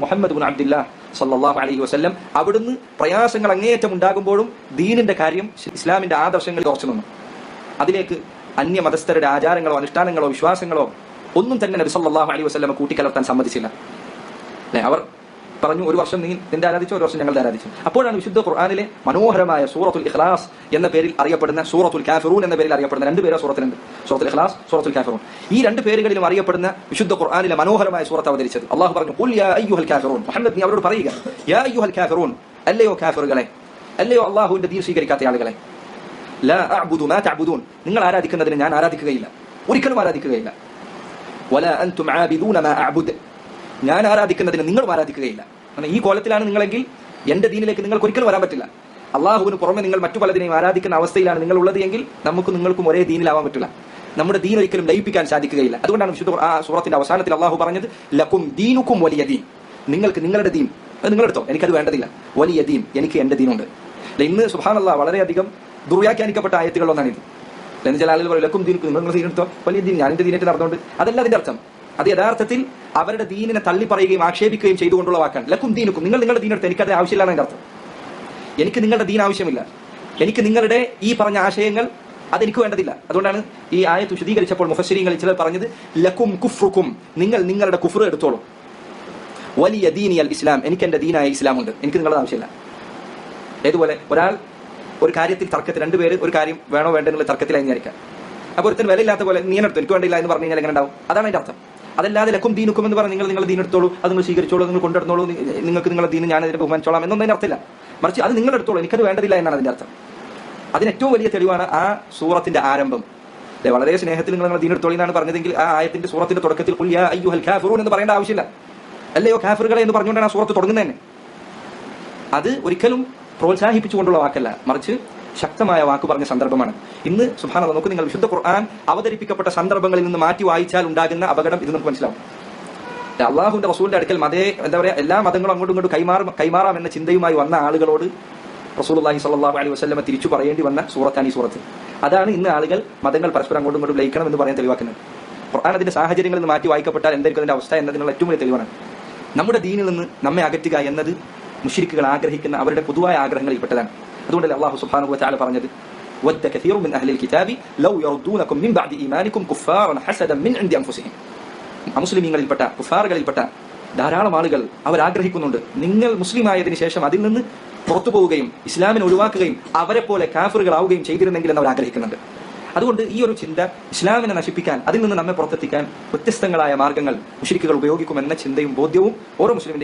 മുഹമ്മദ് ഇബ്നു അബ്ദുല്ലാഹ് സല്ലല്ലാഹു അലൈഹി വസല്ലം അവിടുന്ന് പ്രയാസങ്ങൾ അങ്ങേയറ്റം ഉണ്ടാകുമ്പോഴും ദീനിന്റെ കാര്യം ഇസ്ലാമിന്റെ ആദർശങ്ങളിൽ ഉറച്ചു നിന്നു. അതിലേക്ക് അന്യമതസ്ഥരുടെ ആചാരങ്ങളോ അനുഷ്ഠാനങ്ങളോ വിശ്വാസങ്ങളോ ഒന്നും തന്നെ നബി സല്ലല്ലാഹു അലൈഹി വസല്ലം കൂട്ടിക്കലർത്താൻ സമ്മതിച്ചില്ല. അല്ലെ, അവർ പറഞ്ഞു, ഒരു വർഷം നീ നിന്റെ ആരാധിച്ചു, ഒരു വർഷം ഞങ്ങളുടെ ആരാധിച്ചു. അപ്പോഴാണ് വിശുദ്ധ ഖുർആനിലെ മനോഹരമായ സൂറത്തുൽ ഇഖ്ലാസ് എന്ന പേരിൽ അറിയപ്പെടുന്ന സൂറത്തുൽ കാഫിറൂൻ എന്ന പേരിൽ അറിയപ്പെടുന്ന രണ്ട് പേര് സൂറത്തിലുണ്ട്, സൂറത്തുൽ ഇഖ്ലാസ്, സൂറത്തുൽ കാഫിറൂൻ. ഈ രണ്ട് പേരുകളിലും അറിയപ്പെടുന്ന വിശുദ്ധ ഖുർആനിലെ മനോഹരമായ സൂറത്ത് അവതരിച്ചത്. അല്ലാഹു പറഞ്ഞു, ഖുൽ യാ അയ്യുഹൽ കാഫിറൂൻ, മുഹമ്മദ് നീ അവരോട് പറയുക, യാ അയ്യുഹൽ കാഫിറൂൻ, അല്ലയോ കാഫിറുകളെ, അല്ലയോ അല്ലാഹുവിന്റെ ദീൻ സ്വീകരിക്കാത്ത ആളുകളെ, ലാ അഅ്ബുദു മാ തഅ്ബുദൂൻ, നിങ്ങൾ ആരാധിക്കുന്നതിന് ഞാൻ ആരാധിക്കുകയില്ല, ഒരിക്കലും ആരാധിക്കുകയില്ല. വലാ അൻതും ആബിദൂന മാ അഅ്ബുദ്, ഞാൻ ആരാധിക്കുന്നതിന് നിങ്ങളും ആരാധിക്കുകയില്ല. ഈ കോലത്തിലാണ് നിങ്ങളെങ്കിൽ എന്റെ ദീനിലേക്ക് നിങ്ങൾക്ക് ഒരിക്കലും വരാൻ പറ്റില്ല. അള്ളാഹുവിന് പുറമെ നിങ്ങൾ മറ്റു പലതിനെയും ആരാധിക്കുന്ന അവസ്ഥയിലാണ് നിങ്ങൾ ഉള്ളത് എങ്കിൽ നമുക്കും നിങ്ങൾക്കും ഒരേ ദീനിലാവാൻ പറ്റില്ല. നമ്മുടെ ദീൻ ഒരിക്കലും ലയിപ്പിക്കാൻ സാധിക്കുകയില്ല. അതുകൊണ്ടാണ് വിശുദ്ധ ആ സൂറത്തിന്റെ അവസാനത്തിൽ അള്ളാഹു പറഞ്ഞത്, ലക്കും ദീനുക്കും വലിയ ദീൻ, നിങ്ങൾക്ക് നിങ്ങളുടെ ദീൻ നിങ്ങളെടുത്തോ, എനിക്കത് വേണ്ടതില്ല, വലിയ ദീൻ, എനിക്ക് എന്റെ ദീനുണ്ട്. ഇന്ന് സുബ്ഹാനല്ലാഹ് വളരെയധികം ദുർവ്യാഖ്യാനിക്കപ്പെട്ട ആയത്തുകളിലൊന്നാണ് ഇത്. എന്ന് ചില ആളുകൾ പറയും, ലക്കും ദീനുക്കും, നിങ്ങൾ ദീനെടുത്തോ, വലിയ ദീൻ, ഞാൻ എന്റെ ദീനായിട്ട് നടന്നുകൊണ്ട്. അതല്ല അതിന്റെ അർത്ഥം. അത് യഥാർത്ഥത്തിൽ അവരുടെ ദീനിനെ തള്ളി പറയുകയും ആക്ഷേപിക്കുകയും ചെയ്തുകൊണ്ടുള്ള വാക്കാണ്. ലക്കും ദീനുക്കും, നിങ്ങൾ നിങ്ങളുടെ ദീനെടുത്ത്, എനിക്കത് ആവശ്യമില്ല എന്നതിന്റെ അർത്ഥം. എനിക്ക് നിങ്ങളുടെ ദീൻ ആവശ്യമില്ല, എനിക്ക് നിങ്ങളുടെ ഈ പറഞ്ഞ ആശയങ്ങൾ അതെനിക്ക് വേണ്ടതില്ല. അതുകൊണ്ടാണ് ഈ ആയത്ത് വിശദീകരിച്ചപ്പോൾ മുഫസ്സിരീങ്ങളിൽ ചിലർ പറഞ്ഞത്, ലക്കും കുഫ്റുക്കും, നിങ്ങൾ നിങ്ങളുടെ കുഫ്ർ എടുത്തോളൂ, വലിയ ദീനി അൽ ഇസ്ലാം, എനിക്ക് എന്റെ ദീനായ ഇസ്ലാം ഉണ്ട്, എനിക്ക് നിങ്ങളുടെ ആവശ്യമില്ല. ഏതുപോലെ ഒരാൾ ഒരു കാര്യത്തിൽ തർക്കത്തിൽ, രണ്ടുപേര് ഒരു കാര്യം വേണോ വേണ്ട എന്നുള്ള തർക്കത്തിലായി വിചാരിക്കാം. അപ്പോൾ ഒരുത്തൻ വിലയില്ലാത്ത പോലെ നീ എടുത്തു, എനിക്ക് വേണ്ടില്ല എന്ന് പറഞ്ഞു കഴിഞ്ഞാൽ എങ്ങനെ ഉണ്ടാവും? അതാണ് അതിന്റെ അർത്ഥം. അതല്ലാതെ ലക്കും ദീനുക്കും എന്ന് പറഞ്ഞ് നിങ്ങൾ നിങ്ങളുടെ ദീൻ എടുത്തോളൂ, അത് നിങ്ങൾ സ്വീകരിച്ചോളൂ, നിങ്ങൾ കൊണ്ടെടുത്തോളൂ, നിങ്ങൾക്ക് നിങ്ങളുടെ ദീൻ ഞാൻ അതിനെ ബഹുമാനിച്ചോളാം എന്നൊന്നും അതിന്റെ അർത്ഥമില്ല. മറിച്ച് അത് നിങ്ങൾ എടുത്തോളൂ, എനിക്കത് വേണ്ടതില്ല എന്നാണ് അതിന്റെ അർത്ഥം. അതിന് ഏറ്റവും വലിയ തെളിവാണ് ആ സൂറത്തിന്റെ ആരംഭം. വളരെ സ്നേഹത്തിൽ നിങ്ങൾ ദീൻ എടുത്തോളി എന്നാണ് പറഞ്ഞതെങ്കിൽ ആ ആയത്തിന്റെ സൂറത്തിന്റെ തുടക്കത്തിൽ ഖുൽ യാ അയ്യുഹൽ കാഫിറൂൻ എന്ന് പറയേണ്ട ആവശ്യമില്ല. അല്ലയോ കാഫിറുകളെ എന്ന് പറഞ്ഞുകൊണ്ടാണ് ആ സൂറത്ത് തുടങ്ങുന്നത് തന്നെ. അത് ഒരിക്കലും പ്രോത്സാഹിപ്പിച്ചുകൊണ്ടുള്ള വാക്കല്ല, മറിച്ച് ശക്തമായ വാക്ക് പറഞ്ഞ സന്ദർഭമാണ്. ഇന്ന് സുബ്ഹാനല്ലാഹ്, നമുക്ക് നിങ്ങൾ വിശുദ്ധ ഖുർആൻ അവതരിപ്പിക്കപ്പെട്ട സന്ദർഭങ്ങളിൽ നിന്ന് മാറ്റി വായിച്ചാൽ ഉണ്ടാകുന്ന അപകടം ഇത് നമുക്ക് മനസ്സിലാവും. അള്ളാഹുവിന്റെ റസൂലിന്റെ അടുക്കൽ എന്താ പറയാ, എല്ലാ മതങ്ങളും അങ്ങോട്ടും ഇങ്ങോട്ടും കൈമാറാം എന്ന ചിന്തയുമായി വന്ന ആളുകളോട് റസൂലുള്ളാഹി സ്വല്ലല്ലാഹു അലൈഹി വസല്ലം തിരിച്ചു പറയേണ്ടി വന്ന സൂറത്താണ് ഈ സൂറത്ത്. അതാണ് ഇന്ന് ആളുകൾ മതങ്ങൾ പരസ്പരം അങ്ങോട്ടും ഇങ്ങോട്ടും ലയിക്കണം എന്ന് പറയാൻ തെളിവാക്കുന്നത്. ഖുർആൻ അതിന്റെ സാഹചര്യങ്ങളിൽ നിന്ന് മാറ്റി വായിക്കപ്പെട്ടാൽ എന്തായിരിക്കും അതിന്റെ അവസ്ഥ എന്നതിനുള്ള ഏറ്റവും വലിയ തെളിവാണ്. നമ്മുടെ ദീനിൽ നിന്ന് നമ്മെ അകറ്റുക എന്നത് മുശ്രിക്കുകൾ ആഗ്രഹിക്കുന്ന അവരുടെ പൊതുവായ ആഗ്രഹങ്ങളിൽപ്പെട്ടതാണ്. അതുകൊണ്ടല്ലേ അല്ലാഹു സുബ്ഹാനഹു വ തആല പറഞ്ഞത്, വദ്ദ കസീറു മിൻ അഹ്ലിൽ കിതാബി ലൗ യർദൂനകും മിൻ ബഅദി ഈമാനികും കുഫാറൻ ഹസദൻ മിൻ ഇൻദി അൻഫുസിഹിം. മുസ്ലിമീങ്ങളിൽപ്പെട്ട കുഫാറുകളിൽപ്പെട്ട ധാരാളം ആളുകൾ അവർ ആഗ്രഹിക്കുന്നുണ്ട്, നിങ്ങൾ മുസ്ലിം ആയതിനു ശേഷം അതിൽ നിന്ന് പുറത്തു പോവുകയും ഇസ്ലാമിനെ ഒഴിവാക്കുകയും അവരെ പോലെ കാഫിറുകളാവുകയും ചെയ്തിരുന്നെങ്കിൽ എന്ന് അവർ ആഗ്രഹിക്കുന്നുണ്ട്. അതുകൊണ്ട് ഈ ഒരു ചിന്ത ഇസ്ലാമിനെ നശിപ്പിക്കാൻ, അതിൽ നിന്ന് നമ്മെ പുറത്തെത്തിക്കാൻ വ്യത്യസ്തങ്ങളായ മാർഗ്ഗങ്ങൾ മുശ്രിക്കുകൾ ഉപയോഗിക്കുമെന്ന ചിന്തയും ബോധ്യവും ഓരോ മുസ്ലിമിന്റെ